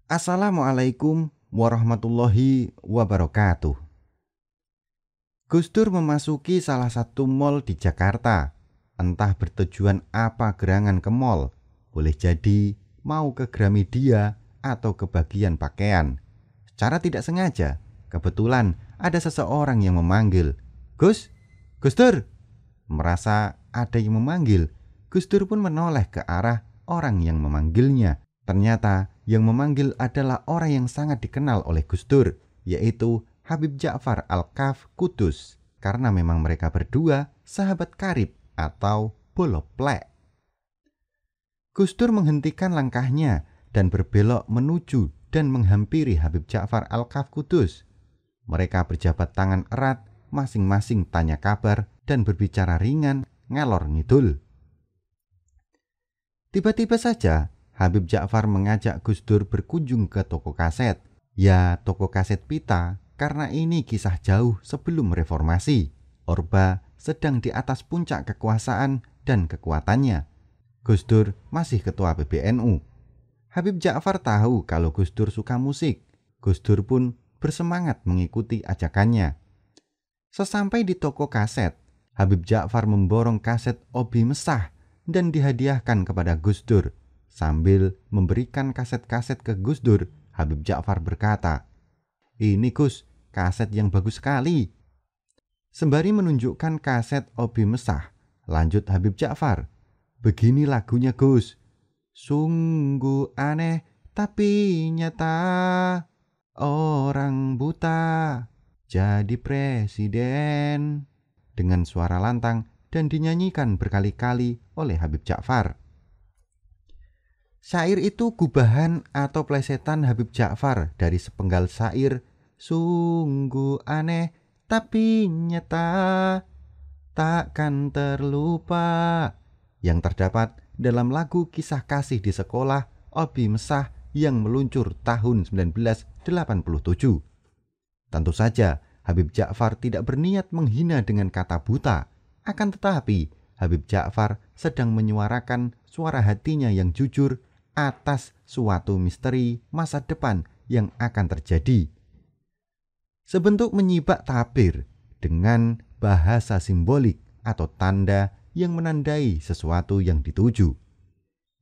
Assalamualaikum warahmatullahi wabarakatuh. Gus Dur memasuki salah satu mal di Jakarta. Entah bertujuan apa gerangan ke mal. Boleh jadi mau ke Gramedia atau ke bagian pakaian. Secara tidak sengaja, kebetulan ada seseorang yang memanggil, "Gus, Gus Dur." Merasa ada yang memanggil, Gus Dur pun menoleh ke arah orang yang memanggilnya. Ternyata yang memanggil adalah orang yang sangat dikenal oleh Gus Dur, yaitu Habib Ja'far Al-Kaf Kudus, karena memang mereka berdua sahabat karib atau boloplek. Gus Dur menghentikan langkahnya dan berbelok menuju dan menghampiri Habib Ja'far Al-Kaf Kudus. Mereka berjabat tangan erat, masing-masing tanya kabar dan berbicara ringan ngalor ngidul. Tiba-tiba saja Habib Ja'far mengajak Gus Dur berkunjung ke toko kaset. Ya, toko kaset pita, karena ini kisah jauh sebelum reformasi. Orba sedang di atas puncak kekuasaan dan kekuatannya. Gus Dur masih ketua PBNU. Habib Ja'far tahu kalau Gus Dur suka musik. Gus Dur pun bersemangat mengikuti ajakannya. Sesampai di toko kaset, Habib Ja'far memborong kaset Obi Mesah dan dihadiahkan kepada Gus Dur. Sambil memberikan kaset-kaset ke Gus Dur, Habib Ja'far berkata, "Ini Gus, kaset yang bagus sekali." Sembari menunjukkan kaset Obi Mesah, lanjut Habib Ja'far, "Begini lagunya Gus. Sungguh aneh tapi nyata, orang buta jadi presiden." Dengan suara lantang dan dinyanyikan berkali-kali oleh Habib Ja'far. Syair itu gubahan atau plesetan Habib Ja'far dari sepenggal syair "Sungguh aneh tapi nyata, takkan terlupa" yang terdapat dalam lagu kisah kasih di sekolah Obi Mesah yang meluncur tahun 1987. Tentu saja Habib Ja'far tidak berniat menghina dengan kata buta, akan tetapi Habib Ja'far sedang menyuarakan suara hatinya yang jujur atas suatu misteri masa depan yang akan terjadi. Sebentuk menyibak tabir dengan bahasa simbolik atau tanda yang menandai sesuatu yang dituju.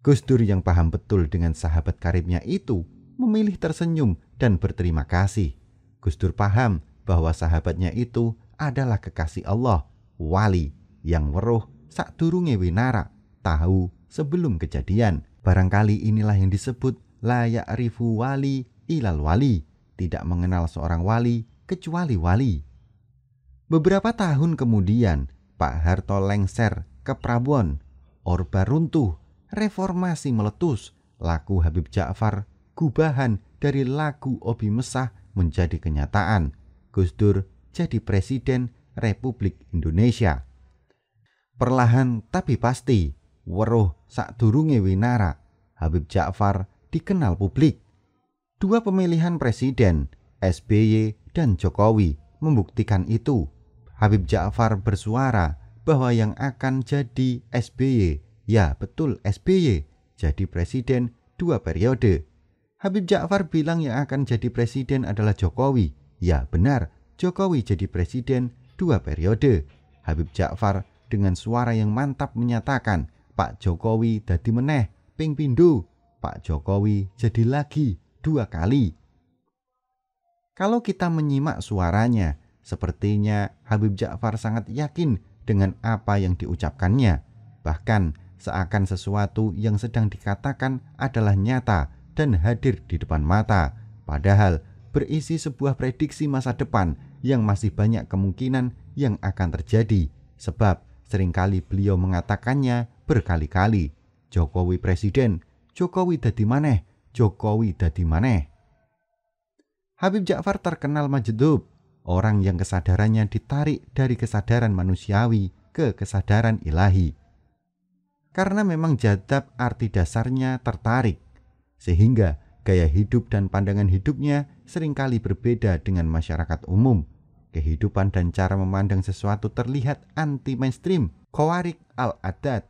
Gus Dur yang paham betul dengan sahabat karibnya itu memilih tersenyum dan berterima kasih. Gus Dur paham bahwa sahabatnya itu adalah kekasih Allah, wali yang weruh sakdurunge winara, tahu sebelum kejadian. Barangkali inilah yang disebut la ya'rifu wali ilal wali, tidak mengenal seorang wali kecuali wali. Beberapa tahun kemudian, Pak Harto lengser ke Prabon, Orba runtuh, reformasi meletus, lagu Habib Ja'far gubahan dari lagu Obi Mesah menjadi kenyataan. Gus Dur jadi Presiden Republik Indonesia. Perlahan tapi pasti, weruh sakdurunge winara, Habib Ja'far dikenal publik. Dua pemilihan presiden, SBY dan Jokowi, membuktikan itu. Habib Ja'far bersuara bahwa yang akan jadi SBY, ya betul SBY, jadi presiden 2 periode. Habib Ja'far bilang yang akan jadi presiden adalah Jokowi. Ya benar, Jokowi jadi presiden 2 periode. Habib Ja'far dengan suara yang mantap menyatakan, Pak Jokowi dadi meneh ping pindho, Pak Jokowi jadi lagi 2 kali. Kalau kita menyimak suaranya, sepertinya Habib Ja'far sangat yakin dengan apa yang diucapkannya. Bahkan seakan sesuatu yang sedang dikatakan adalah nyata dan hadir di depan mata. Padahal berisi sebuah prediksi masa depan yang masih banyak kemungkinan yang akan terjadi. Sebab seringkali beliau mengatakannya berkali-kali. Jokowi presiden, Jokowi dadi maneh, Jokowi dadi maneh. Habib Ja'far terkenal majdub, orang yang kesadarannya ditarik dari kesadaran manusiawi ke kesadaran ilahi. Karena memang jadab arti dasarnya tertarik, sehingga gaya hidup dan pandangan hidupnya seringkali berbeda dengan masyarakat umum. Kehidupan dan cara memandang sesuatu terlihat anti-mainstream, khawarik al-adat.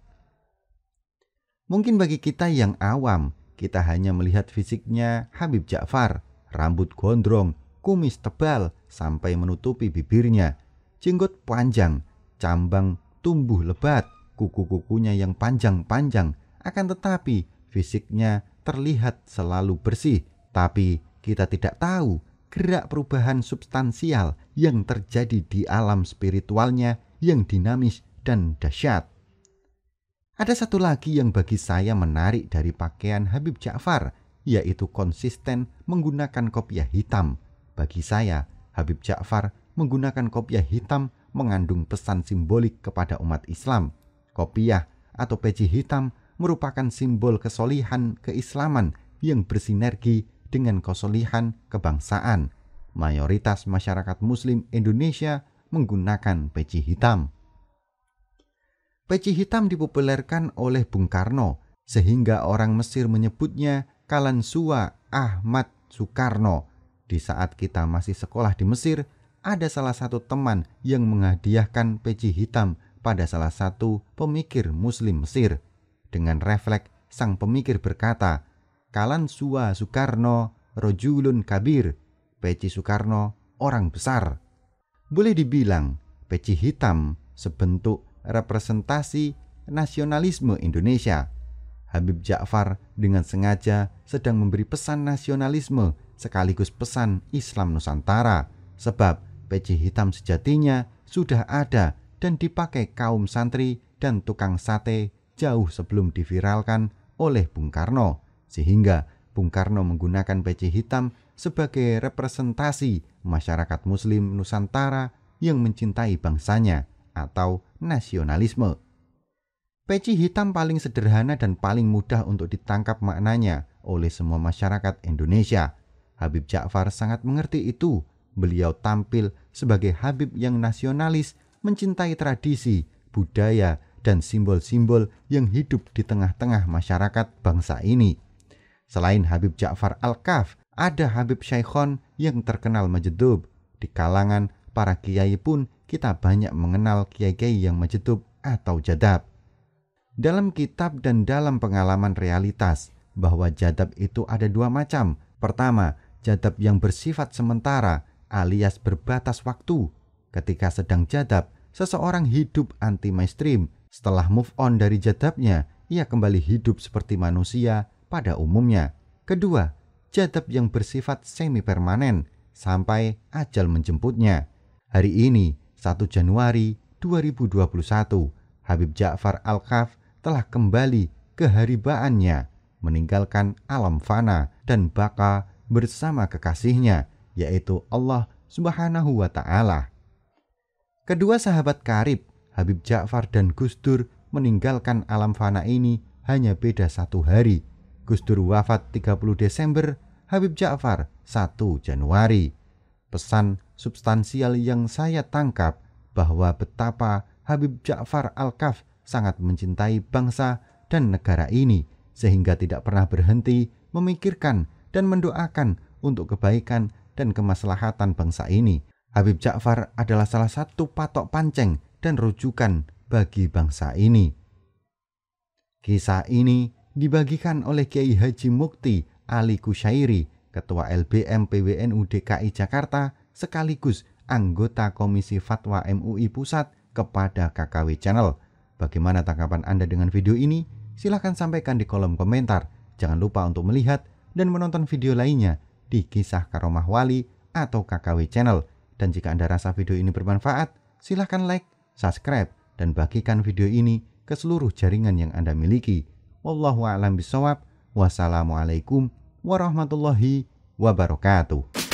Mungkin bagi kita yang awam, kita hanya melihat fisiknya Habib Ja'far, rambut gondrong, kumis tebal sampai menutupi bibirnya, jenggot panjang, cambang tumbuh lebat, kuku-kukunya yang panjang-panjang, akan tetapi fisiknya terlihat selalu bersih. Tapi kita tidak tahu gerak perubahan substansial yang terjadi di alam spiritualnya yang dinamis dan dahsyat. Ada satu lagi yang bagi saya menarik dari pakaian Habib Ja'far, yaitu konsisten menggunakan kopiah hitam. Bagi saya, Habib Ja'far menggunakan kopiah hitam mengandung pesan simbolik kepada umat Islam. Kopiah atau peci hitam merupakan simbol kesolihan keislaman yang bersinergi dengan kesolihan kebangsaan. Mayoritas masyarakat Muslim Indonesia menggunakan peci hitam. Peci hitam dipopulerkan oleh Bung Karno, sehingga orang Mesir menyebutnya Kalansuwa Ahmad Soekarno. Di saat kita masih sekolah di Mesir, ada salah satu teman yang menghadiahkan peci hitam pada salah satu pemikir Muslim Mesir. Dengan refleks, sang pemikir berkata, Kalansuwa Soekarno rojulun kabir, peci Soekarno orang besar. Boleh dibilang, peci hitam sebentuk representasi nasionalisme Indonesia. Habib Ja'far dengan sengaja sedang memberi pesan nasionalisme sekaligus pesan Islam Nusantara, sebab peci hitam sejatinya sudah ada dan dipakai kaum santri dan tukang sate jauh sebelum diviralkan oleh Bung Karno, sehingga Bung Karno menggunakan peci hitam sebagai representasi masyarakat Muslim Nusantara yang mencintai bangsanya atau nasionalisme. Peci hitam paling sederhana dan paling mudah untuk ditangkap maknanya oleh semua masyarakat Indonesia. Habib Ja'far sangat mengerti itu. Beliau tampil sebagai Habib yang nasionalis, mencintai tradisi, budaya, dan simbol-simbol yang hidup di tengah-tengah masyarakat bangsa ini. Selain Habib Ja'far Al-Kaf, ada Habib Syaikhon yang terkenal majedub. Di kalangan para kiai pun kita banyak mengenal kiai-kiai yang majedub atau jadab. Dalam kitab dan dalam pengalaman realitas, bahwa jadab itu ada dua macam. Pertama, jadab yang bersifat sementara alias berbatas waktu. Ketika sedang jadab, seseorang hidup anti-mainstream. Setelah move on dari jadabnya, ia kembali hidup seperti manusia pada umumnya. Kedua, jadab yang bersifat semi-permanen sampai ajal menjemputnya. Hari ini, 1 Januari 2021, Habib Ja'far Al-Kaf telah kembali ke haribaannya, meninggalkan alam fana dan baka bersama kekasihnya, yaitu Allah Subhanahu wa Ta'ala. Kedua sahabat karib, Habib Ja'far dan Gus Dur, meninggalkan alam fana ini hanya beda 1 hari. Gus Dur wafat 30 Desember, Habib Ja'far 1 Januari. Pesan substansial yang saya tangkap bahwa betapa Habib Ja'far Al-Kaf sangat mencintai bangsa dan negara ini, sehingga tidak pernah berhenti memikirkan dan mendoakan untuk kebaikan dan kemaslahatan bangsa ini. Habib Ja'far adalah salah satu patok panceng dan rujukan bagi bangsa ini. Kisah ini dibagikan oleh Kiai Haji Mukti Ali Kusyairi, Ketua LBM PWNU DKI Jakarta, sekaligus anggota Komisi Fatwa MUI Pusat, kepada KKW Channel. Bagaimana tanggapan Anda dengan video ini? Silahkan sampaikan di kolom komentar. Jangan lupa untuk melihat dan menonton video lainnya di Kisah Karomah Wali atau KKW Channel. Dan jika Anda rasa video ini bermanfaat, silahkan like, subscribe, dan bagikan video ini ke seluruh jaringan yang Anda miliki. Wallahu a'lam bishawab. Wassalamualaikum warahmatullahi wabarakatuh.